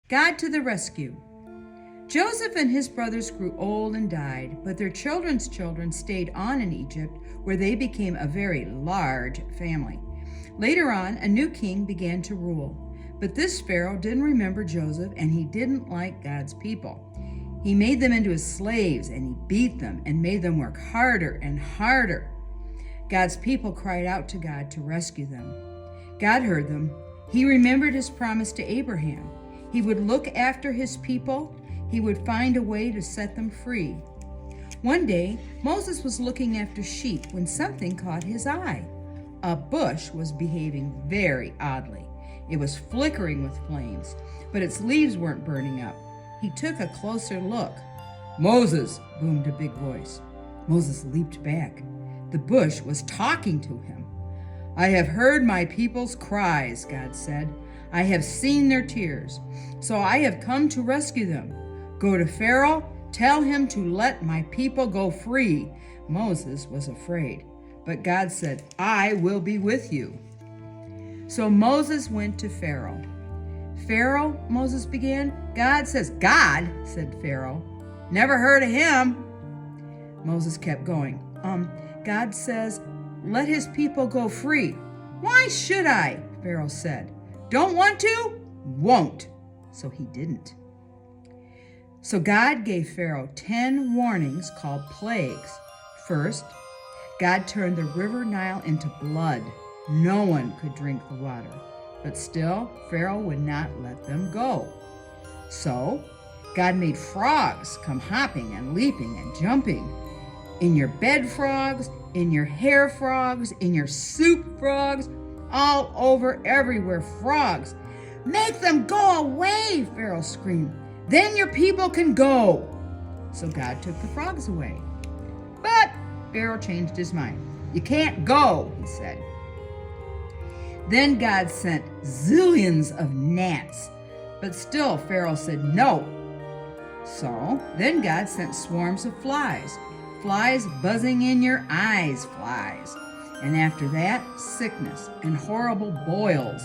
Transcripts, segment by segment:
God to the rescue. Joseph and his brothers grew old and died, but their children's children stayed on in Egypt, where they became a very large family. Later on, a new king began to rule, but this Pharaoh didn't remember Joseph, and he didn't like God's people. He made them into his slaves, and he beat them and made them work harder and harder. God's people cried out to God to rescue them. God heard them. He remembered his promise to Abraham. He would look after his people. He would find a way to set them free. One day, Moses was looking after sheep when something caught his eye. A bush was behaving very oddly. It was flickering with flames, but its leaves weren't burning up. He took a closer look. "Moses!" boomed a big voice. Moses leaped back. The bush was talking to him. "I have heard my people's cries," God said. "I have seen their tears, so I have come to rescue them. Go to Pharaoh, tell him to let my people go free." Moses was afraid, but God said, "I will be with you." So Moses went to Pharaoh. "Pharaoh," Moses began. "God says." "God," said Pharaoh. "Never heard of him." Moses kept going. God says, let his people go free." "Why should I?" Pharaoh said. "Don't want to?" "Won't." So he didn't. So God gave Pharaoh 10 warnings called plagues. First, God turned the river Nile into blood. No one could drink the water. But still, Pharaoh would not let them go. So, God made frogs come hopping and leaping and jumping. In your bed frogs, in your hair frogs, in your soup frogs, all over, everywhere, frogs. "Make them go away," Pharaoh screamed. "Then your people can go." So God took the frogs away. But Pharaoh changed his mind. "You can't go," he said. Then God sent zillions of gnats, but still Pharaoh said no. So then God sent swarms of flies, flies buzzing in your eyes, flies. And after that, sickness and horrible boils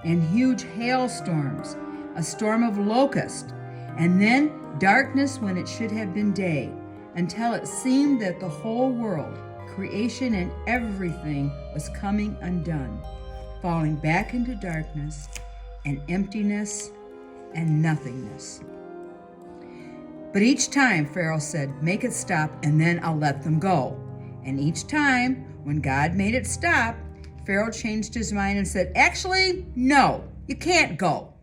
and huge hailstorms, a storm of locusts, and then darkness when it should have been day, until it seemed that the whole world, creation and everything, was coming undone, falling back into darkness and emptiness and nothingness. But each time Pharaoh said, "Make it stop, and then I'll let them go." And each time, when God made it stop, Pharaoh changed his mind and said, "Actually, no, you can't go."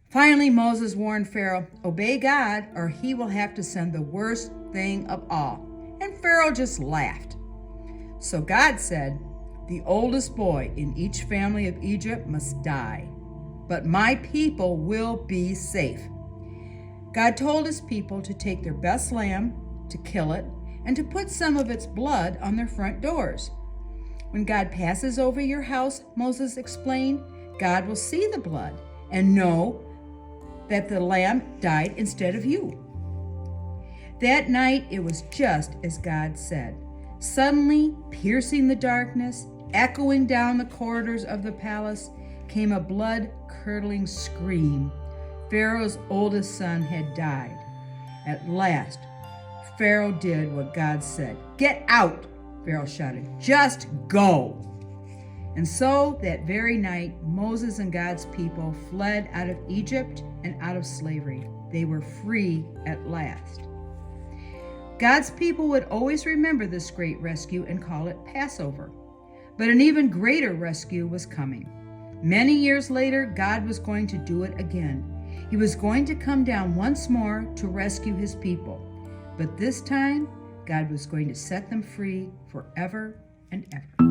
Finally, Moses warned Pharaoh, "Obey God, or he will have to send the worst thing of all." And Pharaoh just laughed. So God said, "The oldest boy in each family of Egypt must die, but my people will be safe." God told his people to take their best lamb, to kill it, and to put some of its blood on their front doors. When God passes over your house, Moses explained, God will see the blood and know that the lamb died instead of you. That night, it was just as God said. Suddenly, piercing the darkness, echoing down the corridors of the palace, came a blood-curdling scream. Pharaoh's oldest son had died. At last, Pharaoh did what God said. "Get out!" Pharaoh shouted. "Just go!" And so, that very night, Moses and God's people fled out of Egypt and out of slavery. They were free at last. God's people would always remember this great rescue and call it Passover. But an even greater rescue was coming. Many years later, God was going to do it again. He was going to come down once more to rescue his people. But this time, God was going to set them free forever and ever.